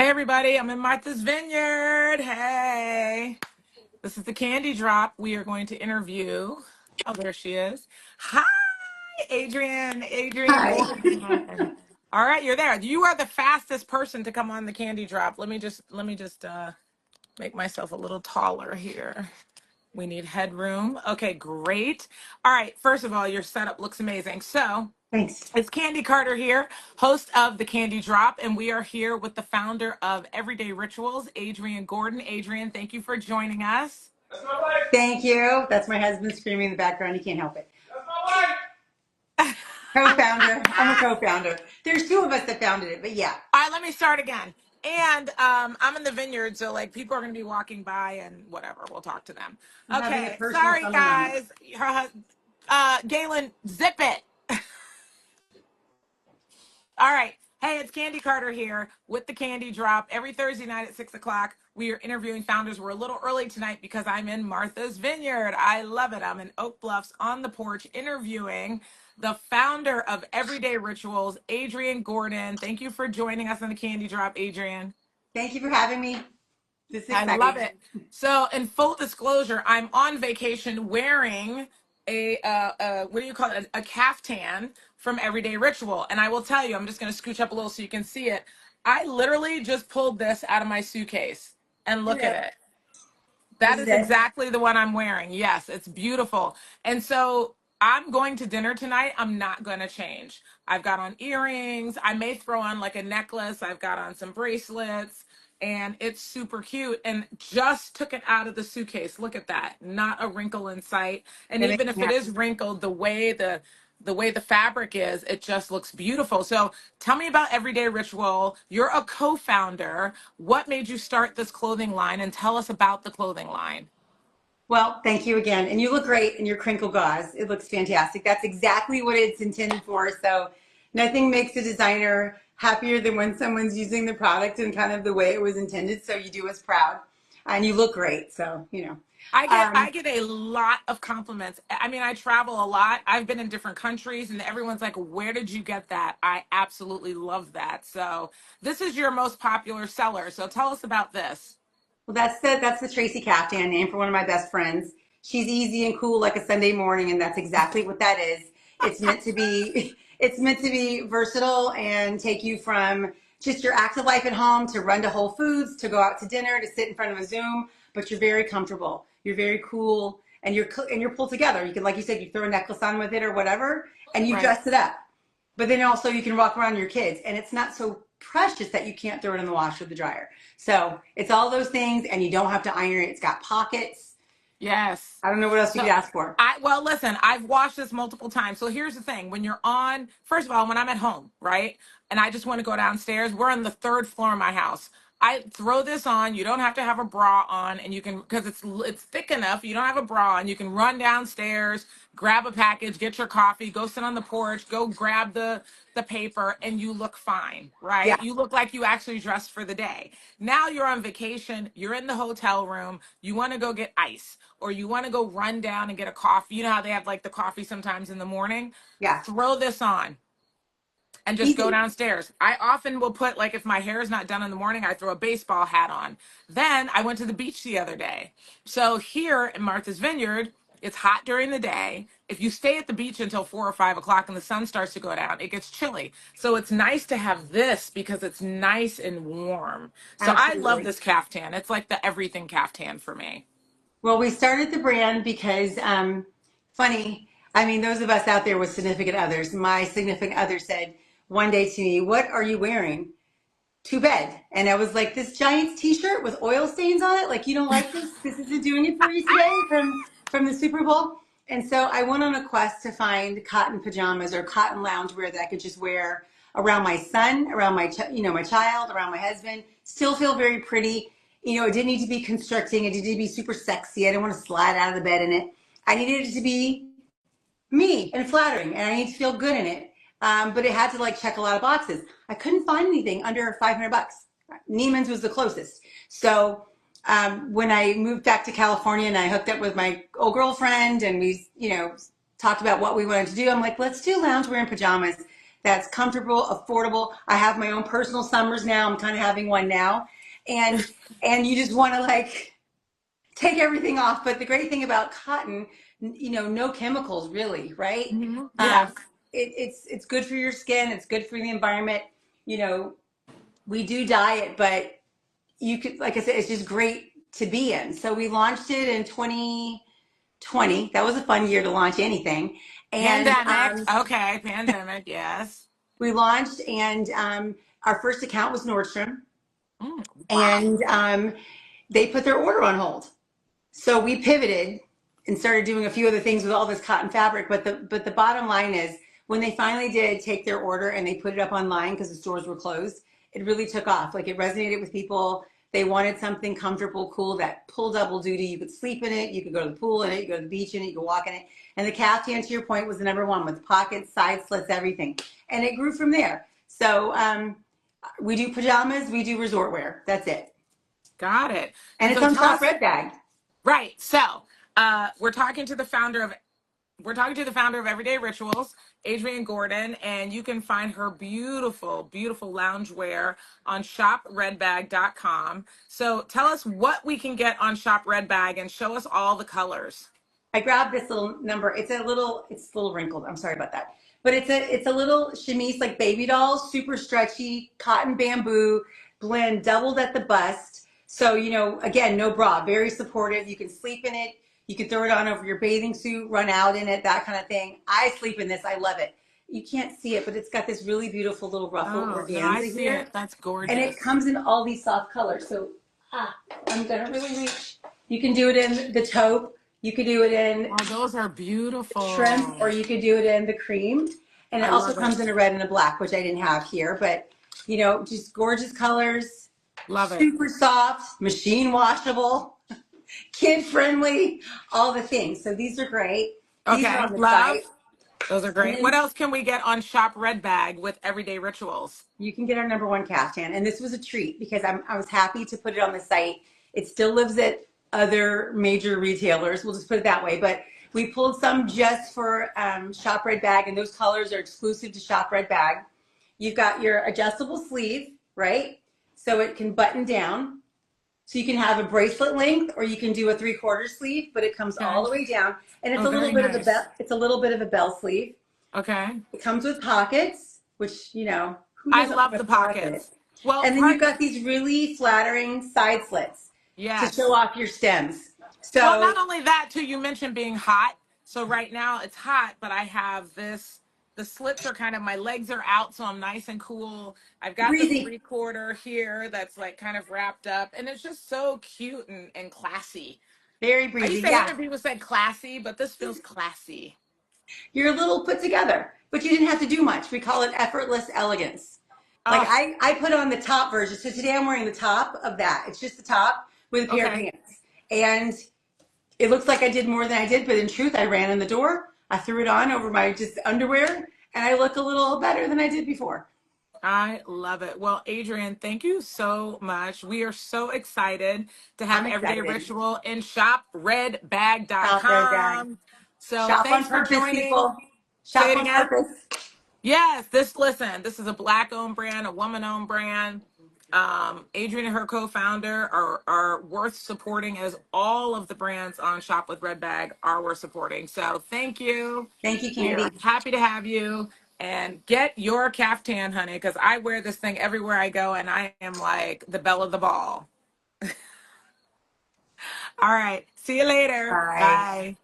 Hey everybody, I'm in Martha's Vineyard. Hey, this is the Candy Drop. We are going to interview. Oh, there she is. Hi, Adrian Hi. Gordon. All right, you're there. You are the fastest person to come on the Candy Drop. Let me just make myself a little taller here. We need headroom. Okay, great. All right, first of all, your setup looks amazing. So, Thanks. it's Candy Carter here, host of The Candy Drop, and we are here with the founder of Everyday Rituals, Adrian Gordon. Adrian, thank you for joining us. That's my wife. Thank you. That's my husband screaming in the background. He can't help it. That's my wife. Co-founder. I'm a co-founder. There's two of us that founded it, but yeah. All right, let me start again. And I'm in the vineyard, so like people are going to be walking by and whatever. We'll talk to them. I'm having a Okay, personal sorry summer moment. guys. Galen, zip it. All right. Hey, it's Candy Carter here with the Candy Drop. Every Thursday night at 6 o'clock, we are interviewing founders. We're a little early tonight because I'm in Martha's Vineyard. I love it. I'm in Oak Bluffs on the porch interviewing the founder of Everyday Rituals, Adrian Gordon. Thank you for joining us on the Candy Drop, Adrian. Thank you for having me. This is I love exciting. it. So, in full disclosure, I'm on vacation wearing a what do you call it? A caftan from Everyday Ritual. And I will tell you, I'm just going to scooch up a little so you can see it. I literally just pulled this out of my suitcase and look at Yeah. it. This That is is it. exactly the one I'm wearing. Yes, it's beautiful. And so I'm going to dinner tonight. I'm not going to change. I've got on earrings. I may throw on like a necklace. I've got on some bracelets and it's super cute and just took it out of the suitcase. Look at that. Not a wrinkle in sight. And That makes even if me it happy. is wrinkled, the way the fabric is, it just looks beautiful. So tell me about Everyday Ritual. You're a co-founder. What made you start this clothing line? And tell us about the clothing line. Well, thank you again. And you look great in your crinkle gauze. It looks fantastic. That's exactly what it's intended for. So nothing makes a designer happier than when someone's using the product in kind of the way it was intended. So you do us proud. And you look great. So, you know. I get I Um, get a lot of compliments. I mean, I travel a lot. I've been in different countries and everyone's like, "Where did you get that?" I absolutely love that. So, this is your most popular seller. So, tell us about this. Well, that's the Tracy Caftan name for one of my best friends. She's easy and cool like a Sunday morning, and that's exactly what that is. It's meant to be. It's meant to be versatile and take you from just your active life at home to run to Whole Foods, to go out to dinner, to sit in front of a Zoom. But you're very comfortable. You're very cool, and you're pulled together. You can, like you said, you throw a necklace on with it or whatever, and you Right. dress it up. But then also you can walk around your kids, and it's not so precious that you can't throw it in the wash or the dryer. So it's all those things, and you don't have to iron it. It's got pockets. Yes. I don't know what else you So could ask for. well, listen, I've watched this multiple times. So here's the thing. When you're on, first of all, when I'm at home, right? And I just want to go downstairs, we're on the third floor of my house. I throw this on. You don't have to have a bra on, and you can because it's thick enough. You don't have a bra on. You can run downstairs, grab a package, get your coffee, go sit on the porch, go grab the paper, and you look fine, Yeah, right? You look like you actually dressed for the day. Now you're on vacation, you're in the hotel room, you want to go get ice, or you want to go run down and get a coffee. You know how they have like the coffee sometimes in the morning? yeah. Throw this on and just go Easy. downstairs. I often will put, like, if my hair is not done in the morning, I throw a baseball hat on. Then I went to the beach the other day. So here in Martha's Vineyard, it's hot during the day. If you stay at the beach until 4 or 5 o'clock and the sun starts to go down, it gets chilly. So it's nice to have this because it's nice and warm. So I love Absolutely. this caftan. It's like the everything caftan for me. Well, we started the brand because, funny, I mean, those of us out there with significant others, my significant other said one day to me, "What are you wearing to bed?" And I was like, "This Giants t-shirt with oil stains on it. Like, you don't like this? This isn't doing it for you today from the Super Bowl." And so I went on a quest to find cotton pajamas or cotton loungewear that I could just wear around my son, around my child, around my husband, still feel very pretty. It didn't need to be constricting. It didn't need to be super sexy. I didn't want to slide out of the bed in it. I needed it to be me and flattering, and I need to feel good in it. But it had to like check a lot of boxes. I couldn't find anything under 500 bucks. Neiman's was the closest. So when I moved back to California and I hooked up with my old girlfriend and we, talked about what we wanted to do, I'm like, let's do loungewear and pajamas. that's comfortable, affordable. I have my own personal summers now. I'm kind of having one now. And you just want to like take everything off. But the great thing about cotton, no chemicals really, right? Yes. It's good for your skin. It's good for the environment. You know, we do dye it, but you could, like I said, it's just great to be in. So we launched it in 2020. That was a fun year to launch anything. And Pandemic. Okay. Pandemic. Yes. we launched, and our first account was Nordstrom, Wow. and they put their order on hold. So we pivoted and started doing a few other things with all this cotton fabric. But the bottom line is, when they finally did take their order and they put it up online because the stores were closed, it really took off. Like, it resonated with people. They wanted something comfortable, cool, that pull double duty. You could sleep in it, you could go to the pool in it, you could go to the beach in it, you could walk in it. And the caftan, to your point, was the number one, with pockets, side slits, everything. And it grew from there. So we do pajamas, we do resort wear. That's it. Got it. And it's So on tell Shop us, Red Bag. right. So we're talking to the founder of Everyday Rituals, Adrienne Gordon, and you can find her beautiful, beautiful loungewear on shopredbag.com. So tell us what we can get on Shop Red Bag and show us all the colors. I grabbed this little number. It's a little wrinkled. I'm sorry about that. But it's a little chemise, like baby doll, super stretchy, cotton bamboo blend, doubled at the bust. So, again, no bra, very supportive. You can sleep in it. You can throw it on over your bathing suit, run out in it, that kind of thing. I sleep in this. I love it. You can't see it, but it's got this really beautiful little ruffle Oh, no, I organza see here. it. That's And it gorgeous. comes in all these soft colors. So, I'm going to really reach. You can do it in the taupe. You could do it in Oh, those are shrimp, or beautiful. you could do it in the cream. And it I also love it. comes in a red and a black, which I didn't have here, but just gorgeous colors, Love it. super soft, machine washable, kid friendly, all the things. So these are great. These are Okay, on the love. site. Those are And great. What then else can we get on Shop Red Bag with Everyday Rituals? you can get our number one caftan. And this was a treat because I was happy to put it on the site. It still lives at other major retailers. We'll just put it that way. But we pulled some just for Shop Red Bag, and those colors are exclusive to Shop Red Bag. You've got your adjustable sleeve, right? So it can button down. So you can have a bracelet length, or you can do a 3/4 sleeve, but it comes all Okay. the way down. And it's Oh, a little very bit of a nice. bell. It's a little bit of a bell sleeve. Okay. It comes with pockets, which, who I doesn't want love a the pocket? pockets. Well, And then you've got these really flattering side slits to show yes. off your stems. Well, So not only that, too, you mentioned being hot. So right now it's hot, but I have this, the slits are kind of, my legs are out, so I'm nice and cool. I've got the breezy, 3/4 here that's like kind of wrapped up, and it's just so cute and classy. very I used breezy. to hate Yeah, when people said classy, but this feels classy. you're a little put together, but you didn't have to do much. We call it effortless elegance. Like Oh, I put on the top version. So today I'm wearing the top of that. It's just the top with a pair of okay. pants. And it looks like I did more than I did, but in truth, I ran in the door. I threw it on over my just underwear, and I look a little better than I did before. I love it. Well, Adrienne, thank you so much. We are so excited to have I'm Everyday excited. Ritual in Shop Red Bag. shopredbag.com. So Shop on thanks for purpose, joining. people. Say Shop it on again. purpose. Yes, this is a black owned brand, a woman owned brand. Adrienne and her co-founder are worth supporting, as all of the brands on Shop with Red Bag are worth supporting. So thank you. Thank you, We are Candy. happy to have you, and get your caftan, honey, because I wear this thing everywhere I go and I am like the belle of the ball. All right. See you later. Bye. Bye.